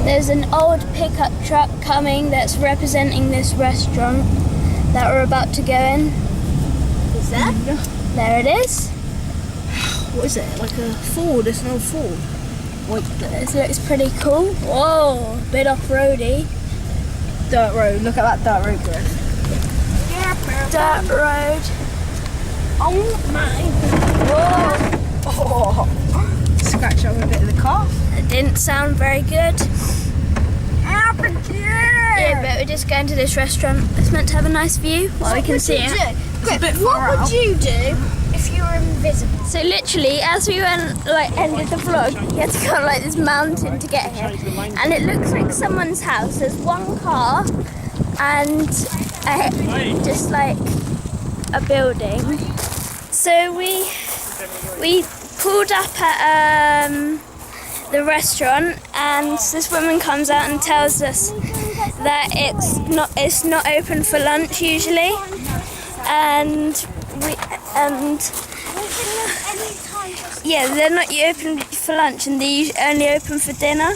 There's an old pickup truck coming that's representing this restaurant that we're about to go in. Is that? There it is. What is it? Like a Ford? It's an old Ford. This looks pretty cool. Whoa, bit off-roady. Dirt road. Look at that dirt road, guys. Dirt road. Oh my. Whoa. Oh. Scratch up a bit of the car. It didn't sound very good. Yeah, but we're just going to this restaurant. It's meant to have a nice view while we can see it. What would you do if you were invisible? So literally, as we went, ended the vlog, you had to go on this mountain to get here. And it looks like someone's house. There's one car and just like a building. So we pulled up at the restaurant, and this woman comes out and tells us that it's not open for lunch usually, and yeah, they're not open for lunch, and they only open for dinner.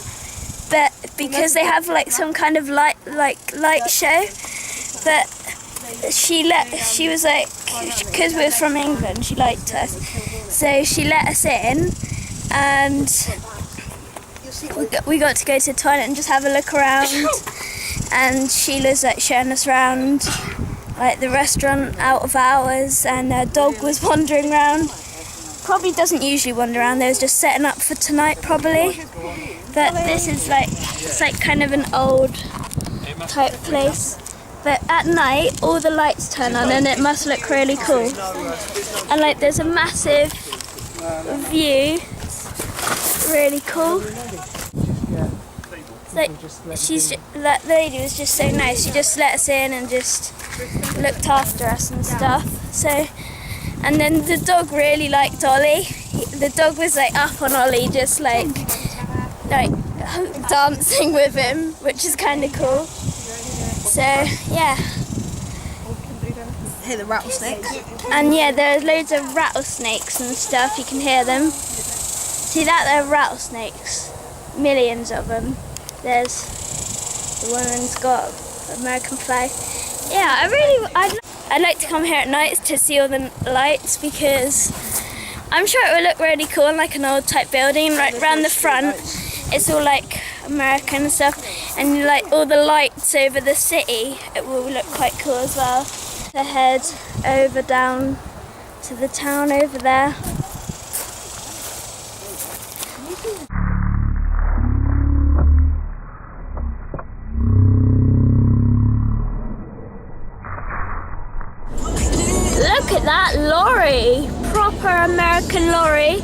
But because they have some kind of light show, but she was like, because we're from England, she liked us, so she let us in, and we got to go to the toilet and just have a look around. And Sheila's showing us around the restaurant out of hours, and her dog was wandering around. Probably doesn't usually wander around. They was just setting up for tonight probably. But this is it's kind of an old type place. But at night all the lights turn on and it must look really cool. And there's a massive view. It's really cool. That lady was just so nice. She just let us in and just looked after us and stuff. So, and then the dog really liked Ollie. The dog was up on Ollie, just dancing with him, which is kind of cool. So yeah. Hear the rattlesnakes. And yeah, there's loads of rattlesnakes and stuff. You can hear them. See that? They're rattlesnakes. Millions of them. There's the woman's got American flag. Yeah, I'd like to come here at night to see all the lights, because I'm sure it would look really cool in an old type building. Around the front, it's all American and stuff, and all the lights over the city. It will look quite cool as well. To head over down to the town over there. Look at that lorry, proper American lorry.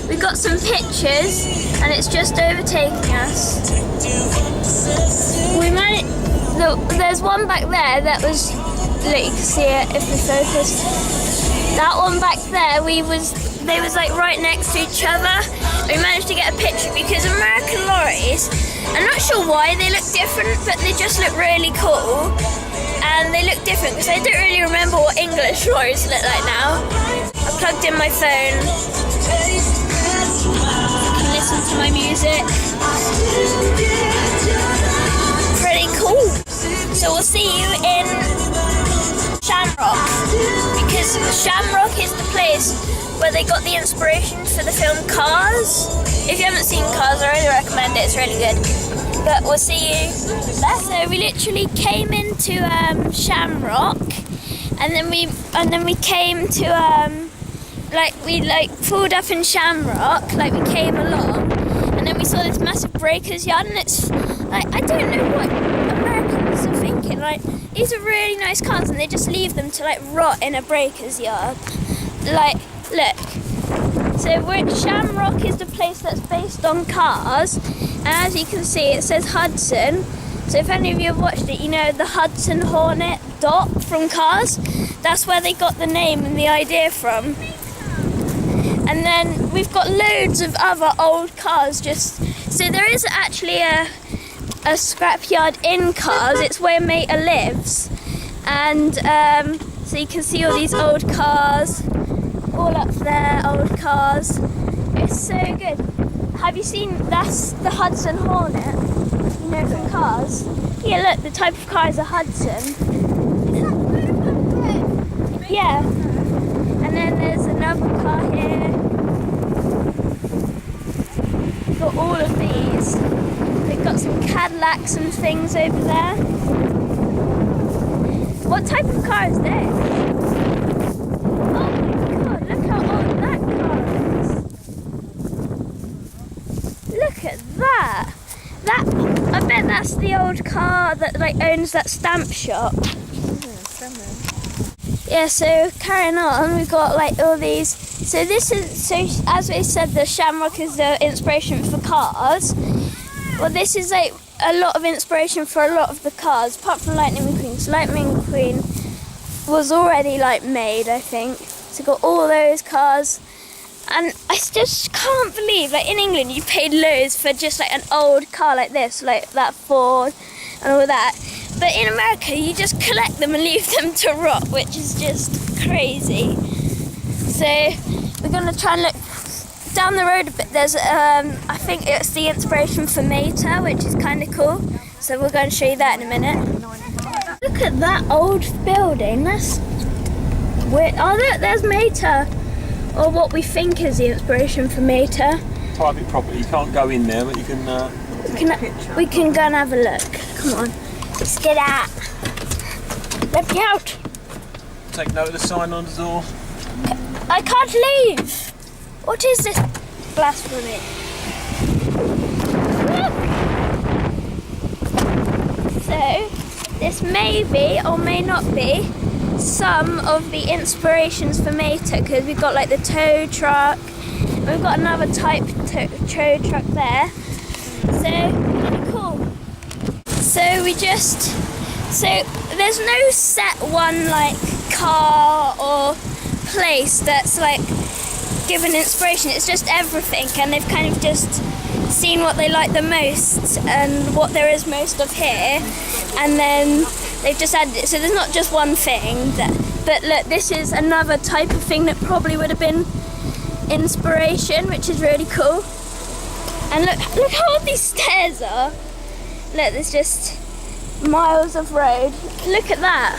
We got some pictures and it's just overtaking us. There's one back there that was, look, you can see it if we focus. That one back there, they was right next to each other. We managed to get a picture because American lorries, I'm not sure why they look different, but they just look really cool. And they look different because I don't really remember what English lorries look like now. I plugged in my phone. I can listen to my music. Pretty cool. So we'll see you in Shamrock, because Shamrock is the place where they got the inspiration for the film Cars. If you haven't seen Cars, I really recommend it. It's really good. But we'll see you there. So we literally came into Shamrock, and then we came to we pulled up in Shamrock, we came along, and then we saw this massive breakers yard, and it's I don't know what Americans are thinking. These are really nice cars, and they just leave them to rot in a breakers yard. Look. So Shamrock is the place that's based on Cars, and as you can see it says Hudson. So if any of you have watched it, you know the Hudson Hornet Dot from Cars. That's where they got the name and the idea from. And then we've got loads of other old cars. So there is actually a scrapyard in Cars. It's where Mater lives, and so you can see all these old cars. All up there, old cars. It's so good. have you seen, that's the Hudson Hornet, you know, from Cars? Yeah, look, the type of car is a Hudson. Yeah. And then there's another car here. Got all of these. They've got some Cadillacs and things over there. What type of car is this? Oh my god, look how old that car is. Look at that. I bet that's the old car that like owns that stamp shop. Yeah, so carrying on, we've got like all these. So as we said, the Shamrock is the inspiration for cars. Well, this is like a lot of inspiration for a lot of the cars, apart from Lightning McQueen. So Lightning McQueen was already like made, I think. So got all those cars. And I just can't believe, like in England, you paid loads for just like an old car like this, like that Ford and all that. But in America, you just collect them and leave them to rot, which is just crazy. So we're gonna try and look down the road a bit. There's, I think it's the inspiration for Meta, which is kind of cool. So we're going to show you that in a minute. Look at that old building. That's weird. Oh, look, there's Meta. Or what we think is the inspiration for Meta. Private property, you can't go in there, but you can... we can go and have a look. Come on, let's get out. Let me out. Take note of the sign on the door. I can't leave. What is this blasphemy? Look. So, this may be or may not be some of the inspirations for Meta, because we've got like the tow truck, and we've got another type tow truck there. So really cool. So there's no set one like car or place that's like given inspiration. It's just everything, and they've kind of just seen what they like the most and what there is most of here, and then they've just added it. So there's not just one thing. But look, this is another type of thing that probably would have been inspiration, which is really cool. And look how old these stairs are. Look, there's just miles of road. Look at that.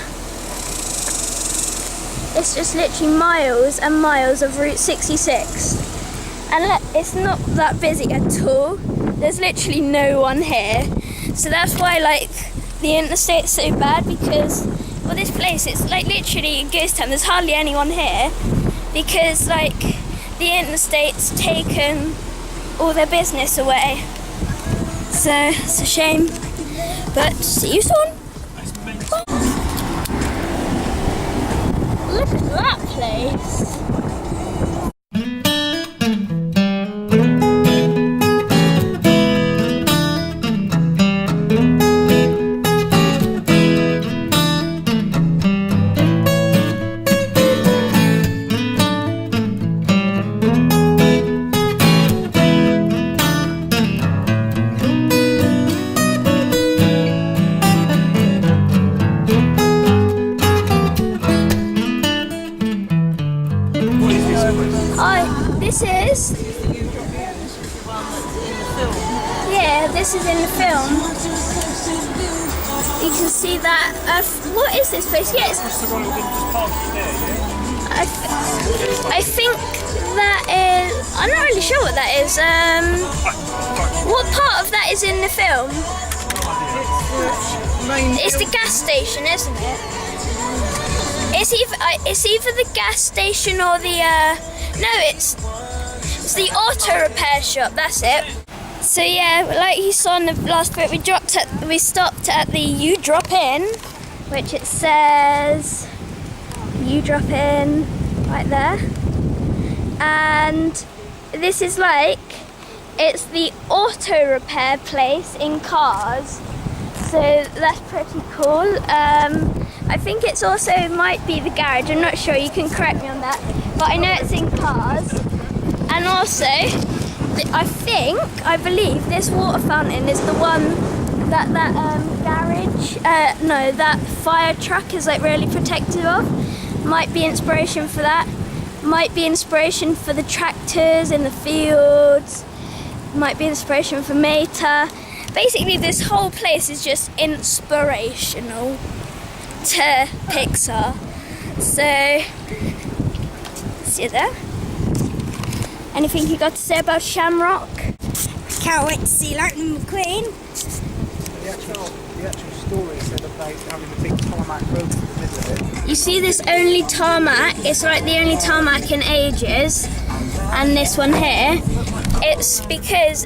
It's just literally miles and miles of Route 66. And look, it's not that busy at all. There's literally no one here. So that's why like the interstate's so bad, because well, this place, it's like literally a ghost town. There's hardly anyone here because like the interstate's taken all their business away. So it's a shame, but see you soon. Look at that place. This is in the film. You can see that. What is this place? Yes. I think that is. I'm not really sure what that is. What part of that is in the film? It's the gas station, isn't it? It's either the gas station or the. No, it's the auto repair shop. That's it. So yeah, like you saw in the last bit, we stopped at the You Drop In, which it says You Drop In right there. And this is like, it's the auto repair place in cars. So that's pretty cool. I think it's also might be the garage, I'm not sure, you can correct me on that. But I know it's in cars. And also, I believe this water fountain is the one that garage, that fire truck is like really protective of. Might be inspiration for that. Might be inspiration for the tractors in the fields. might be inspiration for me to... Basically, this whole place is just inspirational to Pixar. So, see you there. Anything you got to say about Shamrock? Can't wait to see Lightning McQueen. The actual story said about having a big tarmac road in the middle of it. You see this only tarmac? It's like the only tarmac in ages. And this one here, it's because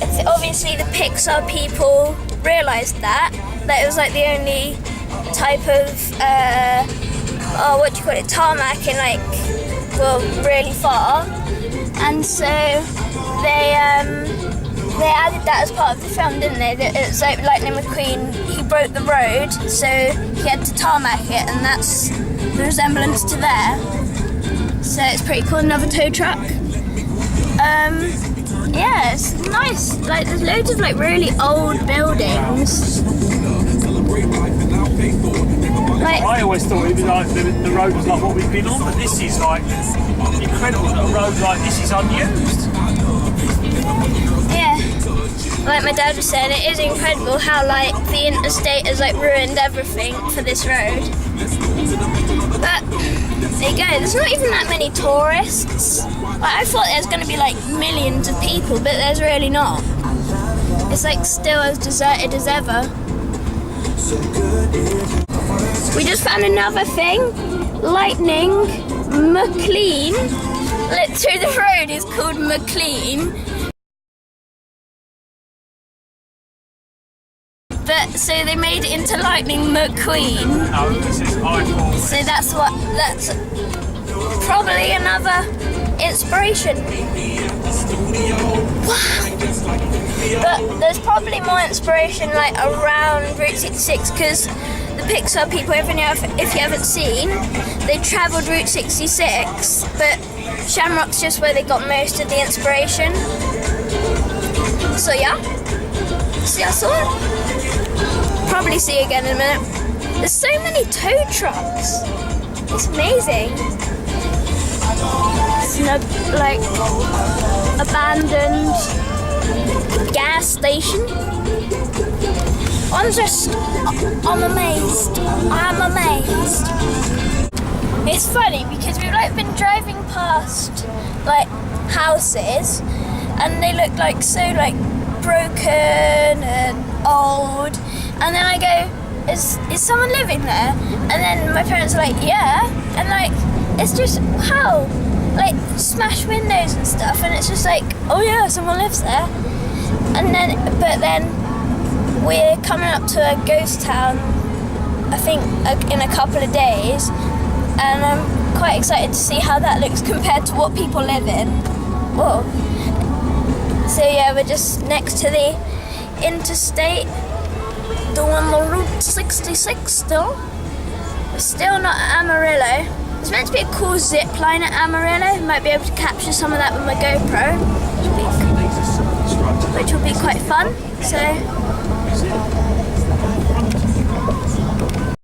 it's obviously the Pixar people realised that it was like the only type of tarmac in really far, and so they added that as part of the film, didn't they? That it's like Lightning McQueen, he broke the road, so he had to tarmac it, and that's the resemblance to there. So it's pretty cool. Another tow truck. Yeah, it's nice. Like, there's loads of like really old buildings. Like, I always thought it was like the road was like what we've been on, but this is like incredible that a road like this is unused. yeah. Like my dad was saying, it is incredible how like the interstate has like ruined everything for this road. But there you go, there's not even that many tourists. Like, I thought there's going to be like millions of people, but there's really not. It's like still as deserted as ever. We just found another thing. Lightning McQueen. Look, through the road is called McQueen. But so they made it into Lightning McQueen. No, this is Eiffel. So that's probably another inspiration. Wow. But there's probably more inspiration like around Route 66, because the Pixar people, if you haven't seen, they travelled Route 66, but Shamrock's just where they got most of the inspiration. So yeah, see us all. Probably see you again in a minute. There's so many tow trucks. It's amazing. It's like abandoned gas station. I'm amazed. I'm amazed. It's funny because we've like been driving past like houses, and they look like so like broken and old. And then I go, is someone living there? And then my parents are like, yeah. And like, it's just, wow. Like, smashed windows and stuff. And it's just like, oh yeah, someone lives there. And then, but then we're coming up to a ghost town, I think in a couple of days. And I'm quite excited to see how that looks compared to what people live in. Whoa. So yeah, we're just next to the interstate. On the Route 66 still. We're still not at Amarillo. There's meant to be a cool zip line at Amarillo. Might be able to capture some of that with my GoPro, which will be quite fun. So